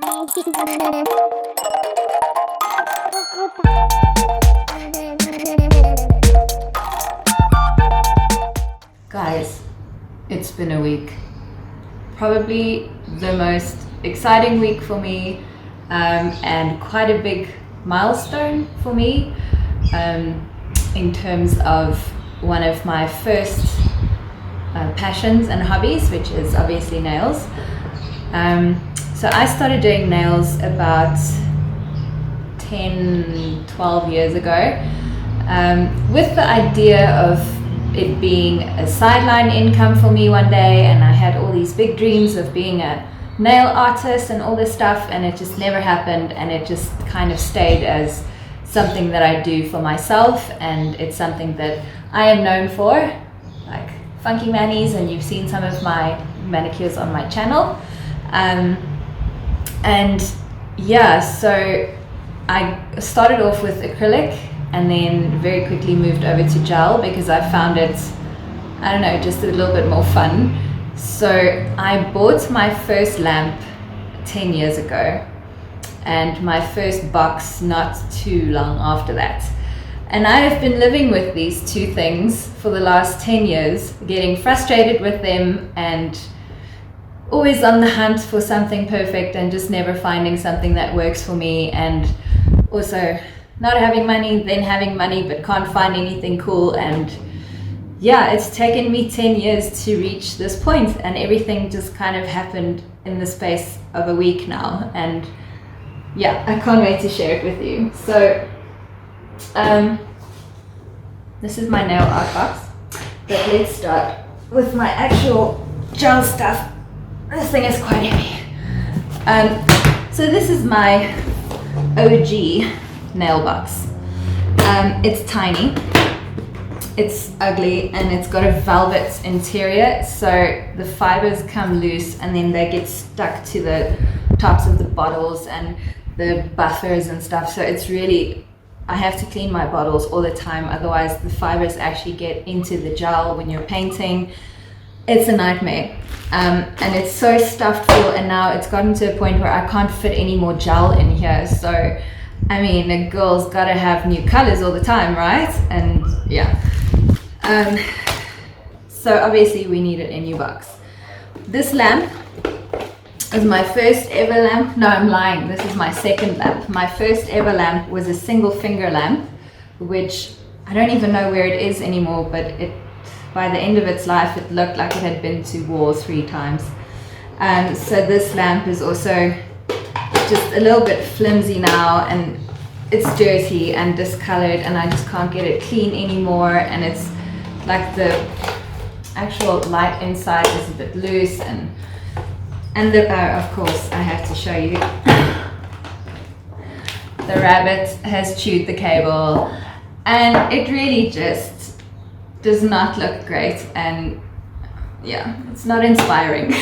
Guys, it's been a week. Probably the most exciting week for me, and quite a big milestone for me, in terms of one of my first passions and hobbies, which is obviously nails. So I started doing nails about 10-12 years ago, with the idea of it being a sideline income for me one day, and I had all these big dreams of being a nail artist and all this stuff, and it just never happened, and it just kind of stayed as something that I do for myself, and it's something that I am known for, like funky manis, and you've seen some of my manicures on my channel. And yeah, so I started off with acrylic and then very quickly moved over to gel because I found it, I don't know, just a little bit more fun. So I bought my first lamp 10 years ago and my first box not too long after that. And I have been living with these two things for the last 10 years, getting frustrated with them and always on the hunt for something perfect and just never finding something that works for me, and also not having money, then having money but can't find anything cool. And yeah, it's taken me 10 years to reach this point, and everything just kind of happened in the space of a week now, and yeah, I can't wait to share it with you. So this is my nail art box, but let's start with my actual gel stuff. This thing is quite heavy. So this is my OG nail box. It's tiny, it's ugly, and it's got a velvet interior, so the fibers come loose and then they get stuck to the tops of the bottles and the buffers and stuff. So it's really, I have to clean my bottles all the time, otherwise the fibers actually get into the gel when you're painting. It's a nightmare. And it's so stuffed full, and now it's gotten to a point where I can't fit any more gel in here. So I mean, a girl's gotta have new colors all the time, right? And yeah. So obviously we needed a new box. This lamp is my first ever lamp. No, I'm lying. This is my second lamp. My first ever lamp was a single finger lamp, which I don't even know where it is anymore, but by the end of its life, it looked like it had been to war 3 times. So this lamp is also just a little bit flimsy now, and it's dirty and discolored, and I just can't get it clean anymore, and it's like the actual light inside is a bit loose, and of course I have to show you, the rabbit has chewed the cable, and it really just does not look great, and yeah, it's not inspiring.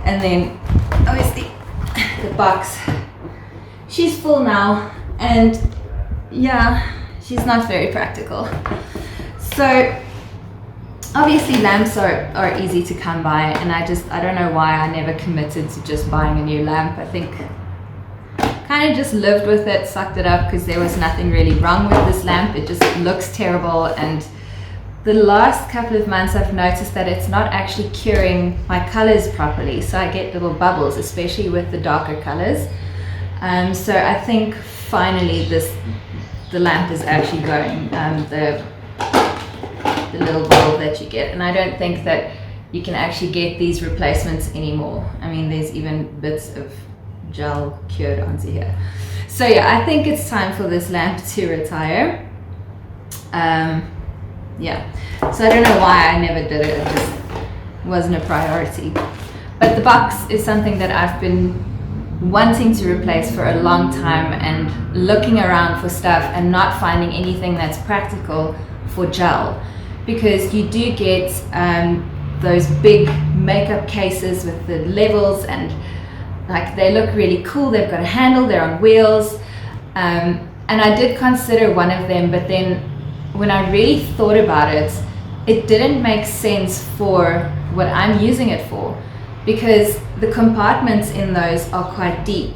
And then obviously the box, she's full now, and yeah, she's not very practical. So obviously lamps are easy to come by, and I don't know why I never committed to just buying a new lamp. I think kind of just lived with it, sucked it up, because there was nothing really wrong with this lamp. It just looks terrible, and the last couple of months I've noticed that it's not actually curing my colors properly, so I get little bubbles, especially with the darker colors. So I think finally the lamp is actually going, the little bulb that you get, and I don't think that you can actually get these replacements anymore. I mean, there's even bits of gel cured onto here. So yeah, I think it's time for this lamp to retire. Yeah, so I don't know why I never did it. It just wasn't a priority. But the box is something that I've been wanting to replace for a long time, and looking around for stuff and not finding anything that's practical for gel, because you do get those big makeup cases with the levels, and like they look really cool. They've got a handle, they're on wheels, and I did consider one of them, but then when I really thought about it, it didn't make sense for what I'm using it for. because the compartments in those are quite deep.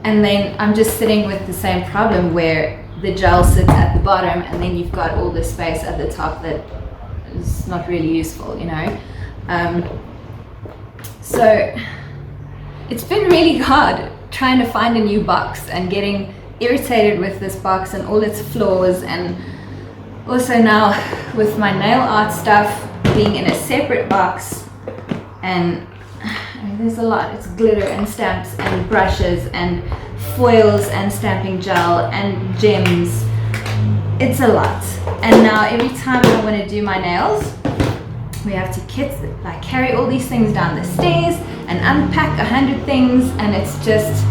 And then I'm just sitting with the same problem where the gel sits at the bottom and then you've got all this space at the top that is not really useful, you know. So it's been really hard trying to find a new box and getting irritated with this box and all its flaws, and also now with my nail art stuff being in a separate box. And I mean, there's a lot. It's glitter and stamps and brushes and foils and stamping gel and gems. It's a lot. And now every time I want to do my nails, we have to carry all these things down the stairs and unpack 100 things, and it's just,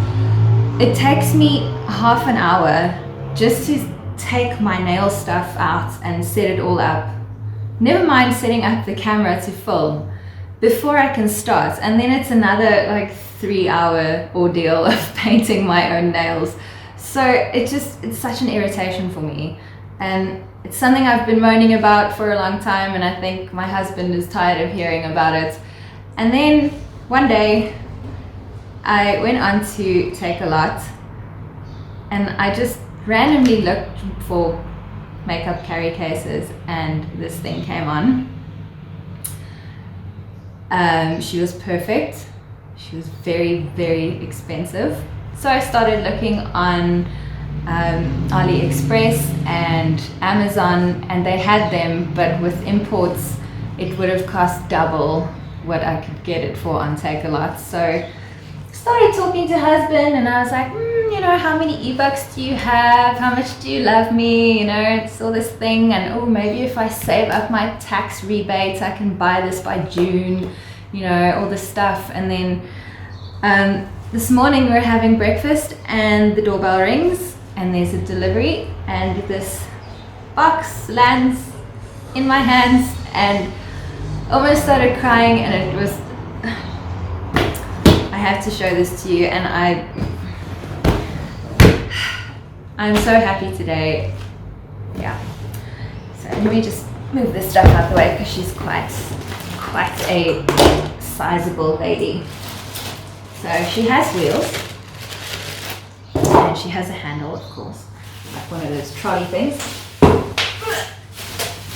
it takes me half an hour just to take my nail stuff out and set it all up. Never mind setting up the camera to film before I can start, and then it's another like 3-hour ordeal of painting my own nails. So it's such an irritation for me, and it's something I've been moaning about for a long time, and I think my husband is tired of hearing about it. And then one day I went on to Take-A-Lot and I just randomly looked for makeup carry cases, and this thing came on. She was perfect. She was very, very expensive. So I started looking on AliExpress and Amazon, and they had them, but with imports it would have cost double what I could get it for on Take-A-Lot. So started talking to husband, and I was like, you know, how many e-bucks do you have? How much do you love me? You know, it's all this thing, and oh, maybe if I save up my tax rebate, I can buy this by June, you know, all this stuff. And then this morning we're having breakfast and the doorbell rings and there's a delivery, and this box lands in my hands, and almost started crying. And it was, I have to show this to you, and I'm so happy today. Yeah. So let me just move this stuff out the way because she's quite a sizable lady. So she has wheels, and she has a handle, of course, like one of those trolley things.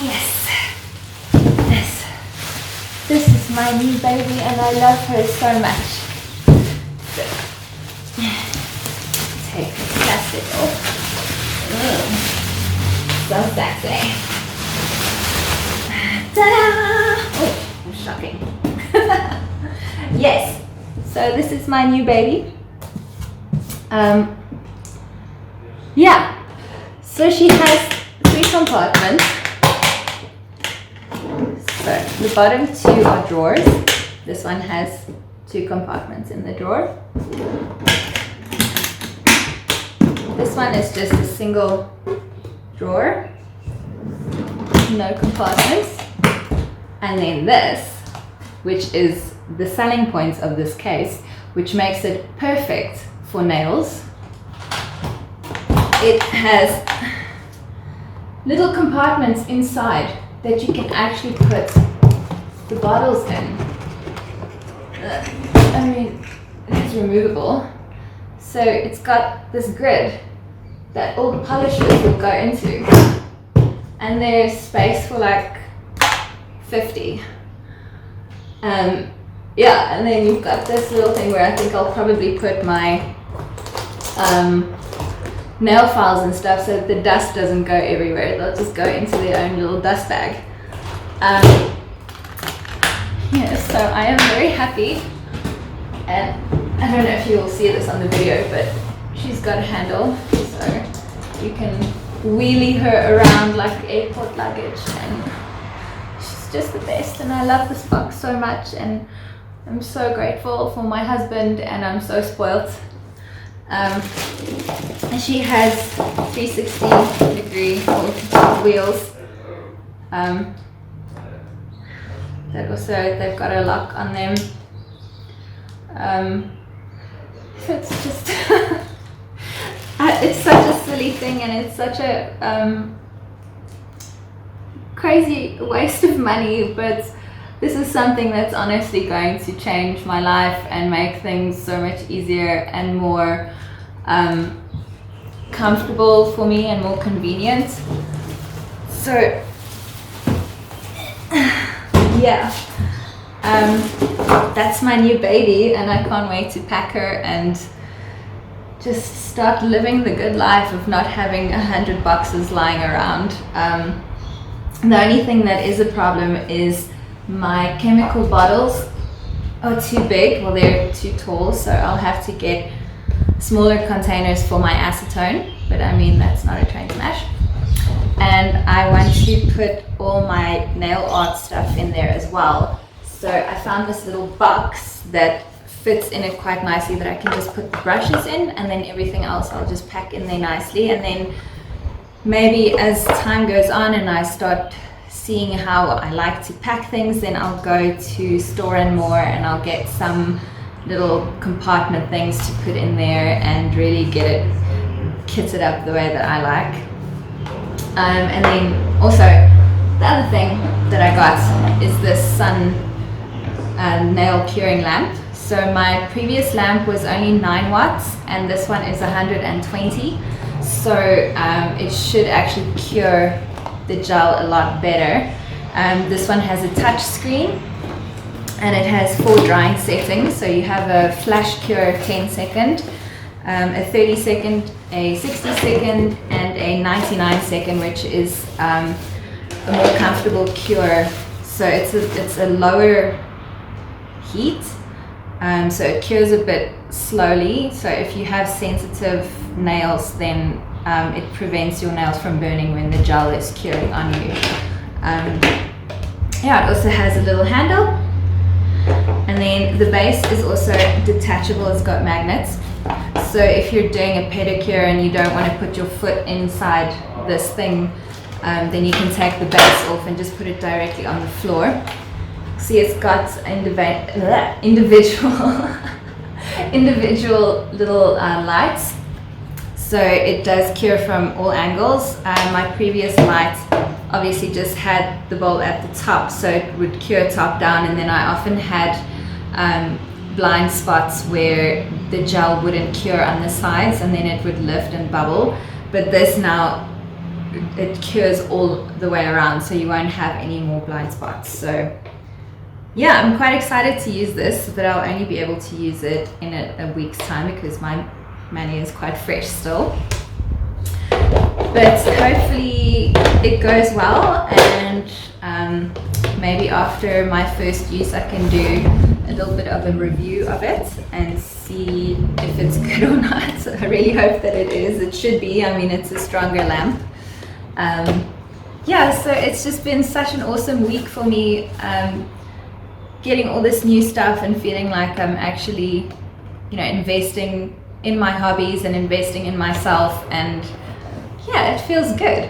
Yes. This is my new baby, and I love her so much. So, take the plastic off. So sexy. Ta-da! Oh, shocking. Yes. So this is my new baby. Yeah. So she has 3 compartments. So the bottom 2 are drawers. This one has 2 compartments in the drawer. This one is just a single drawer, no compartments. And then this, which is the selling point of this case, which makes it perfect for nails. It has little compartments inside that you can actually put the bottles in. I mean, it's removable. So it's got this grid that all the polishes will go into. And there's space for like 50. Yeah, and then you've got this little thing where I think I'll probably put my nail files and stuff so that the dust doesn't go everywhere. They'll just go into their own little dust bag. Yeah, so I am very happy, and I don't know if you will see this on the video, but she's got a handle, so you can wheelie her around like airport luggage, and she's just the best. And I love this box so much, and I'm so grateful for my husband, and I'm so spoilt. And she has 360-degree wheels. That also, they've got a lock on them. It's just, it's such a silly thing, and it's such a crazy waste of money, but this is something that's honestly going to change my life and make things so much easier and more comfortable for me and more convenient. So yeah, that's my new baby, and I can't wait to pack her and just start living the good life of not having 100 boxes lying around. The only thing that is a problem is my chemical bottles are too big, well, they're too tall, so I'll have to get smaller containers for my acetone, but I mean, that's not a train smash. And I want to put all my nail art stuff in there as well. So I found this little box that fits in it quite nicely, that I can just put the brushes in, and then everything else I'll just pack in there nicely. And then maybe as time goes on and I start seeing how I like to pack things, then I'll go to Store and More and I'll get some little compartment things to put in there and really get it kitted up the way that I like. And then also the other thing that I got is this sun nail curing lamp. So my previous lamp was only 9 watts and this one is 120. So it should actually cure the gel a lot better. This one has a touch screen and it has 4 drying settings. So you have a flash cure 10 second, a 30 second, a 60 second, and a 99 second, which is a more comfortable cure. So it's a lower heat, so it cures a bit slowly. So if you have sensitive nails, then it prevents your nails from burning when the gel is curing on you. Yeah, it also has a little handle, and then the base is also detachable. It's got magnets. So if you're doing a pedicure and you don't want to put your foot inside this thing, then you can take the base off and just put it directly on the floor. See, it's got individual little lights, so it does cure from all angles. My previous light obviously just had the bowl at the top, so it would cure top down, and then I often had blind spots where the gel wouldn't cure on the sides and then it would lift and bubble. But this now, it cures all the way around, so you won't have any more blind spots. So yeah, I'm quite excited to use this, but I'll only be able to use it in a week's time because my mani is quite fresh still. But hopefully it goes well, and maybe after my first use I can do a little bit of a review of it and see if it's good or not. I really hope that it is. It should be. I mean, it's a stronger lamp. Yeah, so it's just been such an awesome week for me, getting all this new stuff and feeling like I'm actually, investing in my hobbies and investing in myself, and yeah, it feels good.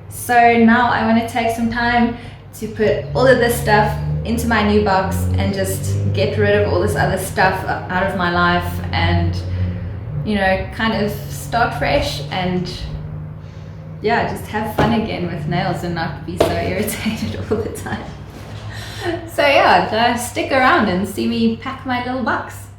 So now I want to take some time to put all of this stuff into my new box and just get rid of all this other stuff out of my life, and kind of start fresh and yeah, just have fun again with nails and not be so irritated all the time. So yeah, stick around and see me pack my little box.